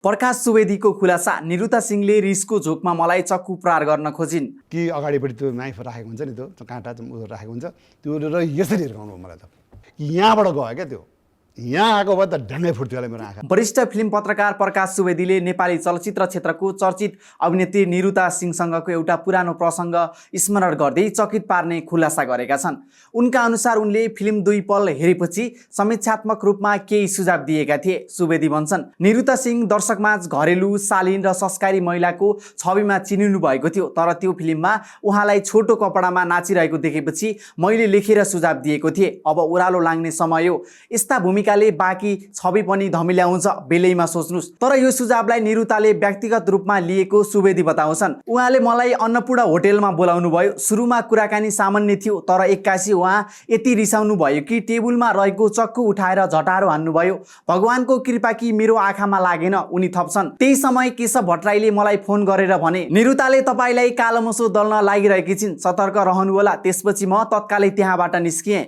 प्रकाश सुवेदीको खुलासा, निरुता सिंहले रिसको झोकमा मलाई चक्कु प्रहार गर्न खोजिन्। कि अगाडिपट्टि त्यो नाइफ राखेको हुन्छ नि, त्यो काँटा उयो राखेको हुन्छ, त्यो र यसरी हिर्काउनु मलाई त यहाँबाट गयो क्या, त्यो यहाँ आएको भए त ढ्याङ्गै फुट्थ्यो होला मेरो आँखा। वरिष्ठ फिल्म पत्रकार प्रकाश सुवेदीले नेपाली चलचित्र क्षेत्रको चर्चित अभिनेत्री निरुता सिंहसँगको एउटा पुरानो प्रसङ्ग स्मरण गर्दै चकित पार्ने खुलासा गरेका छन्। उनका अनुसार उनले फिल्म दुई पल हेरेपछि समीक्षात्मक रूपमा केही सुझाव दिएका थिए। सुवेदी भन्छन्, निरुता सिंह दर्शकमाझ घरेलु, शालीन र संस्कारी महिलाको छविमा चिनिनु भएको थियो, तर त्यो फिल्ममा उहाँलाई छोटो कपडामा नाचिरहेको देखेपछि मैले लेखेर सुझाव दिएको थिएँ। अब ओह्रालो लाग्ने समय हो, यस्ता भूमिकाले बाँकी छवि पनि धमिल्याउँछ, बेलैमा सोच्नुस्। तर यो सुझावलाई निरुताले व्यक्तिगत रूपमा लिएको सुवेदी बताउँछन्। उहाँले मलाई अन्नपूर्ण होटेलमा बोलाउनु भयो। सुरुमा कुराकानी सामान्य थियो, तर एक्कासी उहाँ यति रिसाउनु भयो कि टेबुलमा रहेको चक्कु उठाएर झटारो हान्नुभयो। भगवानको कृपा कि मेरो आँखामा लागेन, उनी थप्छन्। त्यही समय केशव भट्टराईले मलाई फोन गरेर भने, निरुताले तपाईँलाई कालोमोसो दल्न लागिरहेकी छिन्, सतर्क रहनुहोला। त्यसपछि म तत्कालै त्यहाँबाट निस्किएँ।